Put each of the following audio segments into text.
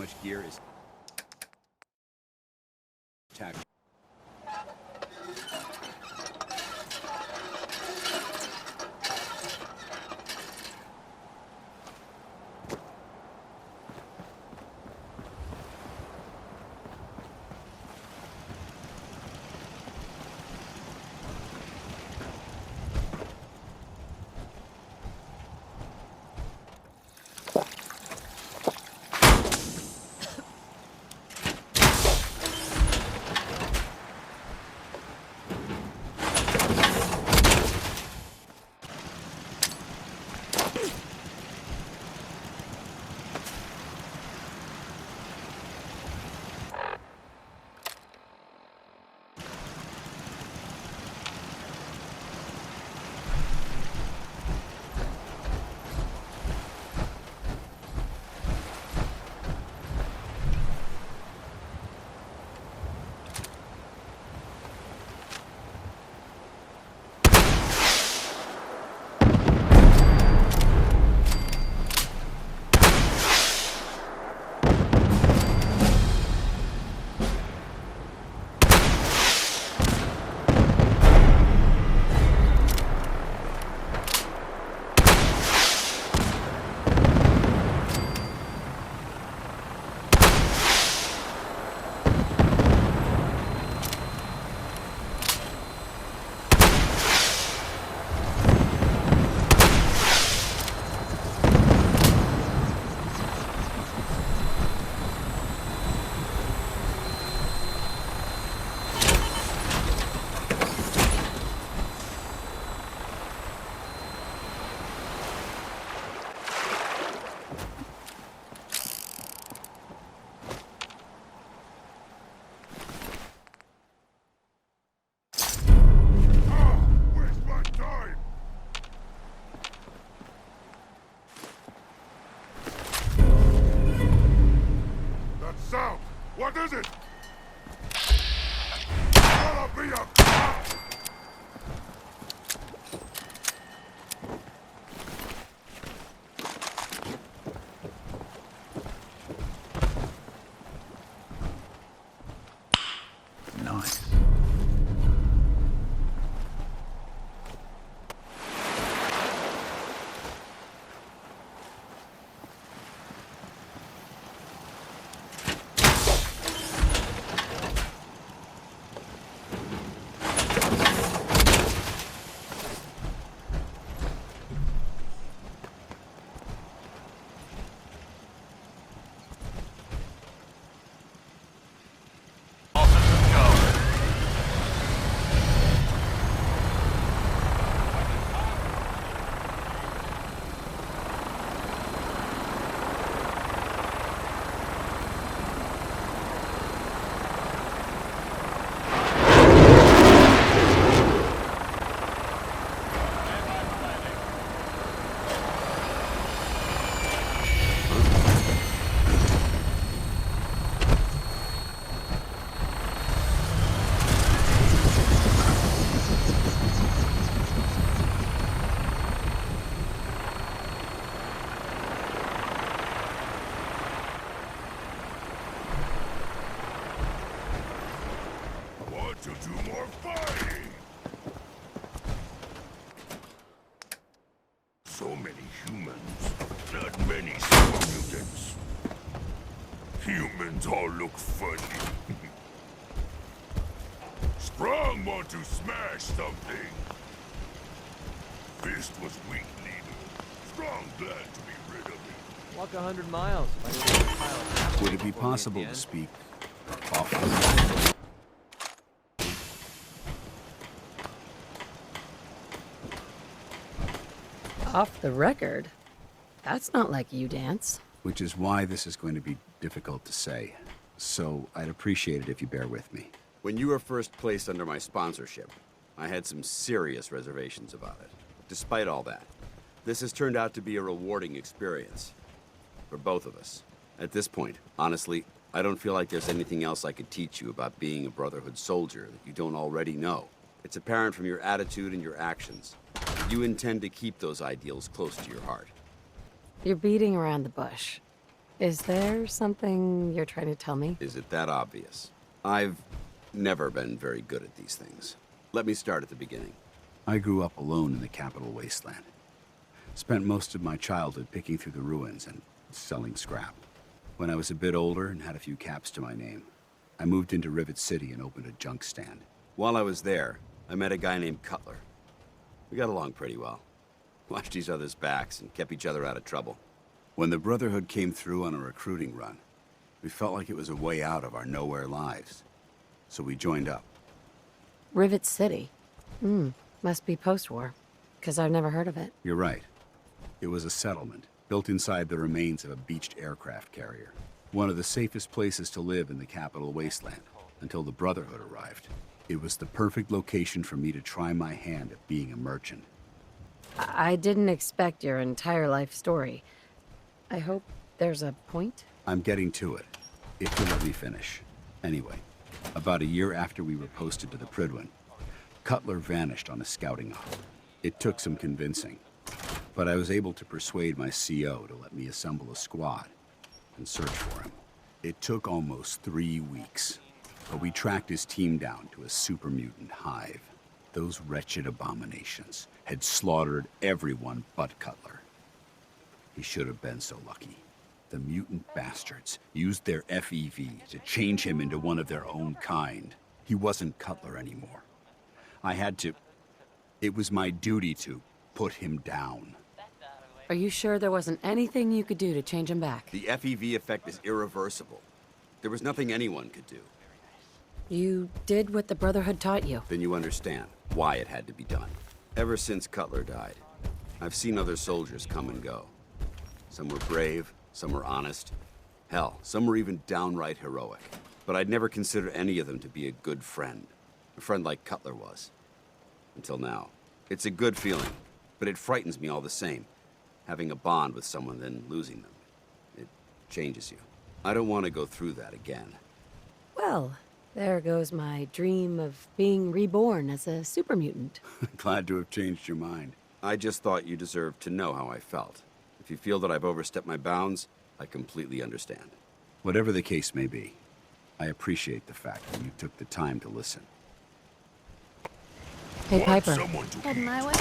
much gear is attack. What is it? Gotta be a cop! Nice. To do more fighting! So many humans, not many super mutants. Humans all look funny. Sprung want to smash something. Fist was weak, leader. Strong glad to be rid of it. Walk 100 miles. Would it be possible to speak off? Off the record? That's not like you, Dance. Which is why this is going to be difficult to say. So I'd appreciate it if you bear with me. When you were first placed under my sponsorship, I had some serious reservations about it. Despite all that, this has turned out to be a rewarding experience. For both of us. At this point, honestly, I don't feel like there's anything else I could teach you about being a Brotherhood soldier that you don't already know. It's apparent from your attitude and your actions. You intend to keep those ideals close to your heart. You're beating around the bush. Is there something you're trying to tell me? Is it that obvious? I've never been very good at these things. Let me start at the beginning. I grew up alone in the capital wasteland. Spent most of my childhood picking through the ruins and selling scrap. When I was a bit older and had a few caps to my name, I moved into Rivet City and opened a junk stand. While I was there, I met a guy named Cutler. We got along pretty well. Watched each other's backs and kept each other out of trouble. When the Brotherhood came through on a recruiting run, we felt like it was a way out of our nowhere lives. So we joined up. Rivet City. Must be post-war, because I've never heard of it. You're right. It was a settlement, built inside the remains of a beached aircraft carrier. One of the safest places to live in the capital wasteland, until the Brotherhood arrived. It was the perfect location for me to try my hand at being a merchant. I didn't expect your entire life story. I hope there's a point? I'm getting to it, if you'll let me finish. Anyway, about a year after we were posted to the Prydwen, Cutler vanished on a scouting op. It took some convincing, but I was able to persuade my CO to let me assemble a squad and search for him. It took almost 3 weeks, but we tracked his team down to a super mutant hive. Those wretched abominations had slaughtered everyone but Cutler. He should have been so lucky. The mutant bastards used their FEV to change him into one of their own kind. He wasn't Cutler anymore. I had to... It was my duty to put him down. Are you sure there wasn't anything you could do to change him back? The FEV effect is irreversible. There was nothing anyone could do. You did what the Brotherhood taught you. Then you understand why it had to be done. Ever since Cutler died, I've seen other soldiers come and go. Some were brave, some were honest. Hell, some were even downright heroic. But I'd never considered any of them to be a good friend. A friend like Cutler was. Until now. It's a good feeling, but it frightens me all the same. Having a bond with someone, then losing them. It changes you. I don't want to go through that again. Well, there goes my dream of being reborn as a super mutant. Glad to have changed your mind. I just thought you deserved to know how I felt. If you feel that I've overstepped my bounds, I completely understand. Whatever the case may be, I appreciate the fact that you took the time to listen. Hey, Want Piper. someone to Heading eat? my way?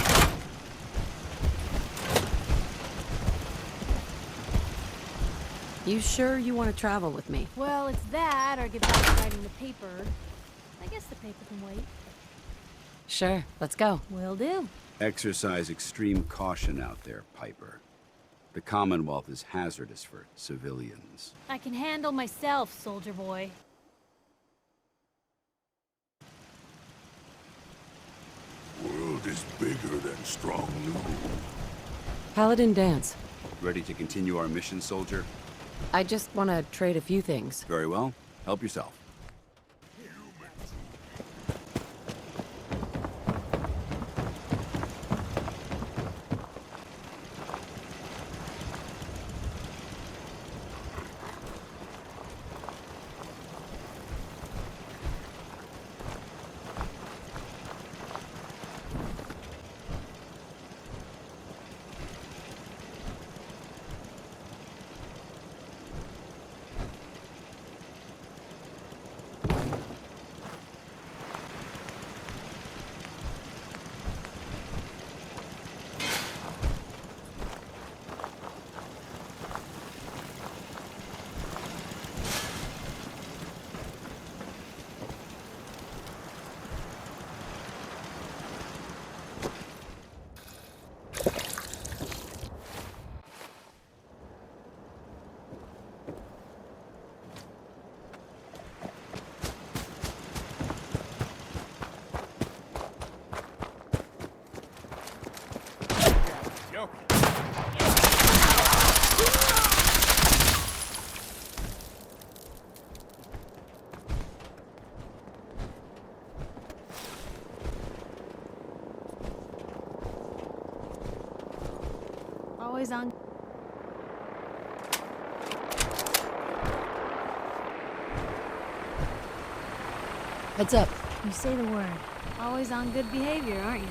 You sure you want to travel with me? Well, it's that or get back to writing the paper. I guess the paper can wait. Sure, let's go. Will do. Exercise extreme caution out there, Piper. The Commonwealth is hazardous for civilians. I can handle myself, soldier boy. World is bigger than strong new. Paladin dance. Ready to continue our mission, soldier? I just want to trade a few things. Very well. Help yourself. Always on. Heads up. You say the word. Always on good behavior, aren't you?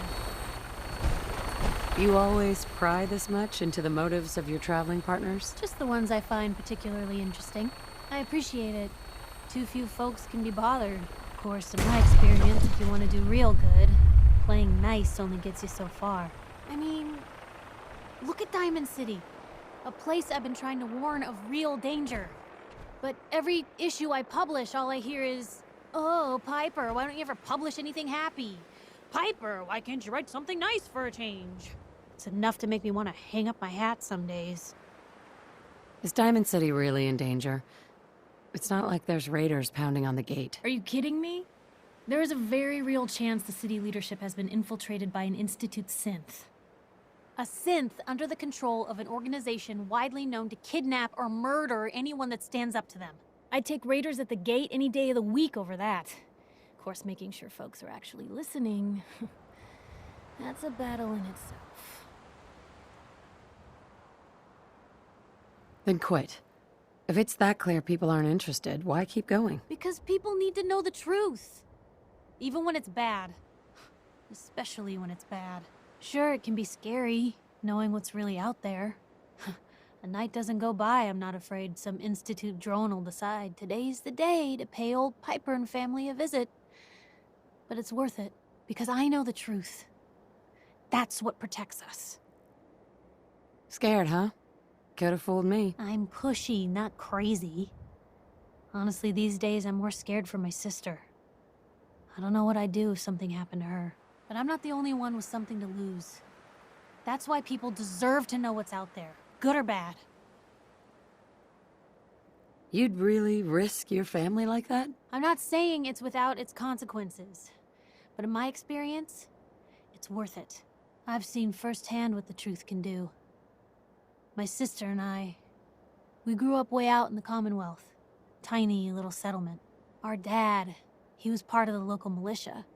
You always pry this much into the motives of your traveling partners? Just the ones I find particularly interesting. I appreciate it. Too few folks can be bothered. Of course, in my experience, if you want to do real good, playing nice only gets you so far. I mean, look at Diamond City. A place I've been trying to warn of real danger. But every issue I publish, all I hear is, "Oh, Piper, why don't you ever publish anything happy? Piper, why can't you write something nice for a change?" It's enough to make me want to hang up my hat some days. Is Diamond City really in danger? It's not like there's raiders pounding on the gate. Are you kidding me? There is a very real chance the city leadership has been infiltrated by an Institute synth. A synth under the control of an organization widely known to kidnap or murder anyone that stands up to them. I'd take raiders at the gate any day of the week over that. Of course, making sure folks are actually listening, that's a battle in itself. Then quit. If it's that clear people aren't interested, why keep going? Because people need to know the truth. Even when it's bad. Especially when it's bad. Sure, it can be scary, knowing what's really out there. A night doesn't go by I'm not afraid some Institute drone will decide today's the day to pay old Piper and family a visit. But it's worth it, because I know the truth. That's what protects us. Scared, huh? Could've fooled me. I'm pushy, not crazy. Honestly, these days I'm more scared for my sister. I don't know what I'd do if something happened to her. But I'm not the only one with something to lose. That's why people deserve to know what's out there, good or bad. You'd really risk your family like that? I'm not saying it's without its consequences. But in my experience, it's worth it. I've seen firsthand what the truth can do. My sister and I, we grew up way out in the Commonwealth. Tiny little settlement. Our dad, he was part of the local militia.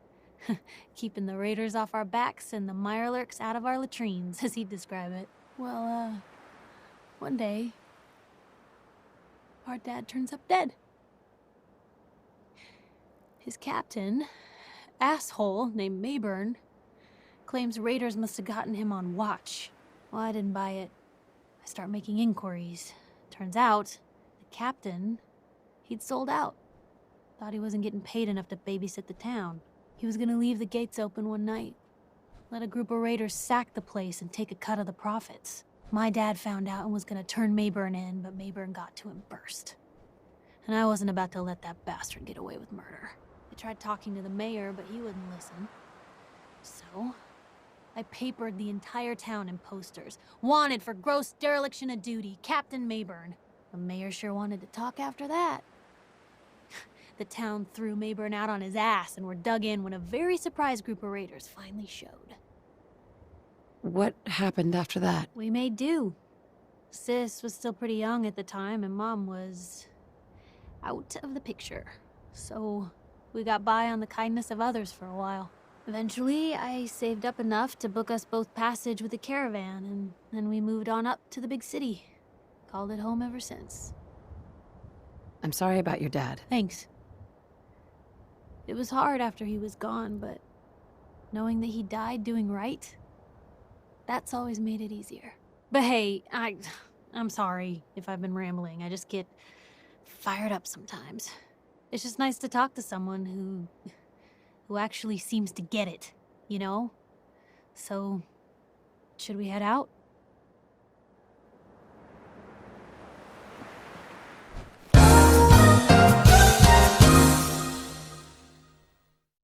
Keeping the raiders off our backs and the mirelurks out of our latrines, as he'd describe it. Well, one day, our dad turns up dead. His captain, asshole named Mayburn, claims raiders must have gotten him on watch. Well, I didn't buy it. I start making inquiries. Turns out, the captain, he'd sold out. Thought he wasn't getting paid enough to babysit the town. He was gonna leave the gates open one night. Let a group of raiders sack the place and take a cut of the profits. My dad found out and was gonna turn Mayburn in, but Mayburn got to him first. And I wasn't about to let that bastard get away with murder. I tried talking to the mayor, but he wouldn't listen. So, I papered the entire town in posters. Wanted for gross dereliction of duty, Captain Mayburn. The mayor sure wanted to talk after that. The town threw Mayburn out on his ass and were dug in when a very surprised group of raiders finally showed. What happened after that? We made do. Sis was still pretty young at the time and Mom was out of the picture. So we got by on the kindness of others for a while. Eventually, I saved up enough to book us both passage with a caravan, and then we moved on up to the big city. Called it home ever since. I'm sorry about your dad. Thanks. It was hard after he was gone, but knowing that he died doing right, that's always made it easier. But hey, I'm sorry if I've been rambling. I just get fired up sometimes. It's just nice to talk to someone who actually seems to get it, you know? So, should we head out?